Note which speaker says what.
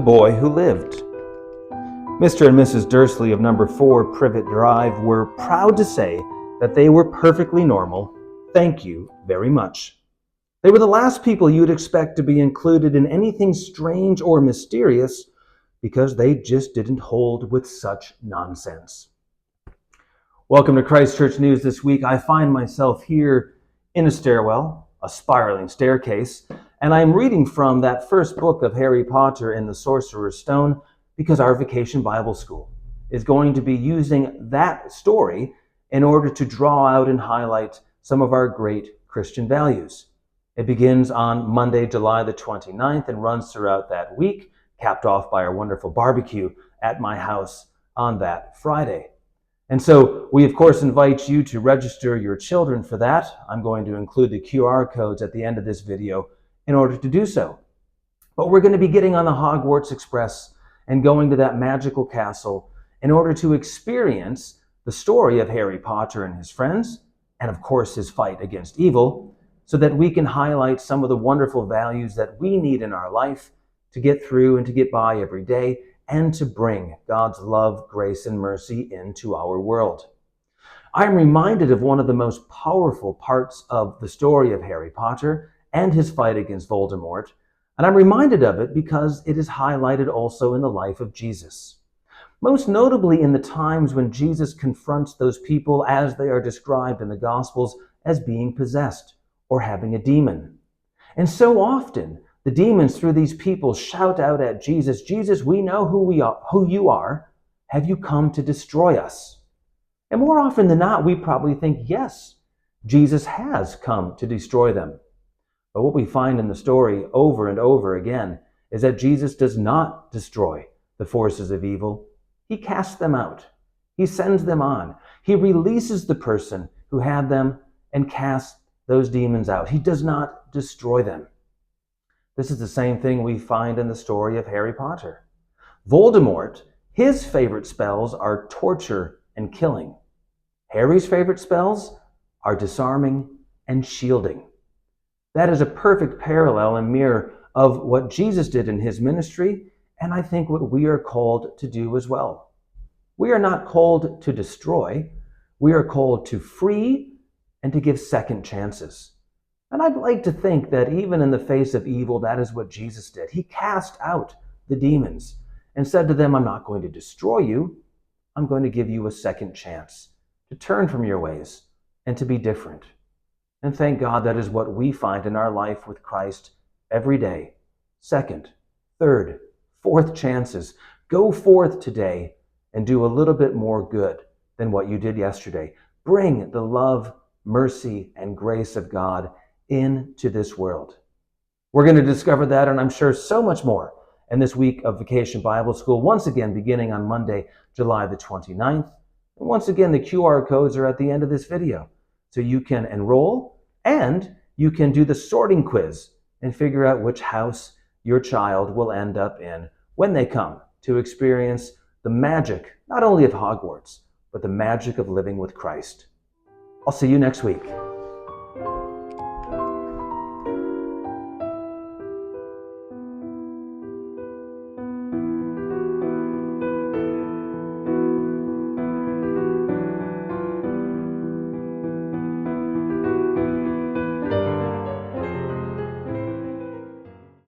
Speaker 1: The Boy Who Lived. Mr. and Mrs. Dursley of number 4 Privet Drive were proud to say that they were perfectly normal. Thank you very much. They were the last people you'd expect to be included in anything strange or mysterious because they just didn't hold with such nonsense. Welcome to Christ Church News this week. I find myself here in a stairwell, a spiraling staircase, and I'm reading from that first book of Harry Potter and the Sorcerer's Stone because our Vacation Bible School is going to be using that story in order to draw out and highlight some of our great Christian values. It begins on Monday, July the 29th and runs throughout that week, capped off by our wonderful barbecue at my house on that Friday. And so we, of course, invite you to register your children for that. I'm going to include the QR codes at the end of this video in order to do so. But we're going to be getting on the Hogwarts Express and going to that magical castle in order to experience the story of Harry Potter and his friends, and of course his fight against evil, so that we can highlight some of the wonderful values that we need in our life to get through and to get by every day, and to bring God's love, grace, and mercy into our world. I'm reminded of one of the most powerful parts of the story of Harry Potter and his fight against Voldemort, and I'm reminded of it because it is highlighted also in the life of Jesus. Most notably in the times when Jesus confronts those people as they are described in the Gospels as being possessed or having a demon. And so often, the demons through these people shout out at Jesus, "Jesus, we know who you are. Have you come to destroy us?" And more often than not, we probably think, yes, Jesus has come to destroy them. But what we find in the story over and over again is that Jesus does not destroy the forces of evil. He casts them out. He sends them on. He releases the person who had them and casts those demons out. He does not destroy them. This is the same thing we find in the story of Harry Potter. Voldemort, his favorite spells are torture and killing. Harry's favorite spells are disarming and shielding. That is a perfect parallel and mirror of what Jesus did in his ministry, and I think what we are called to do as well. We are not called to destroy. We are called to free and to give second chances. And I'd like to think that even in the face of evil, that is what Jesus did. He cast out the demons and said to them, "I'm not going to destroy you. I'm going to give you a second chance to turn from your ways and to be different." And thank God that is what we find in our life with Christ every day. Second, third, fourth chances. Go forth today and do a little bit more good than what you did yesterday. Bring the love, mercy, and grace of God into this world. We're going to discover that, and I'm sure so much more, in this week of Vacation Bible School, once again beginning on Monday, July the 29th. And once again, the QR codes are at the end of this video, so you can enroll and you can do the sorting quiz and figure out which house your child will end up in when they come to experience the magic, not only of Hogwarts, but the magic of living with Christ. I'll see you next week.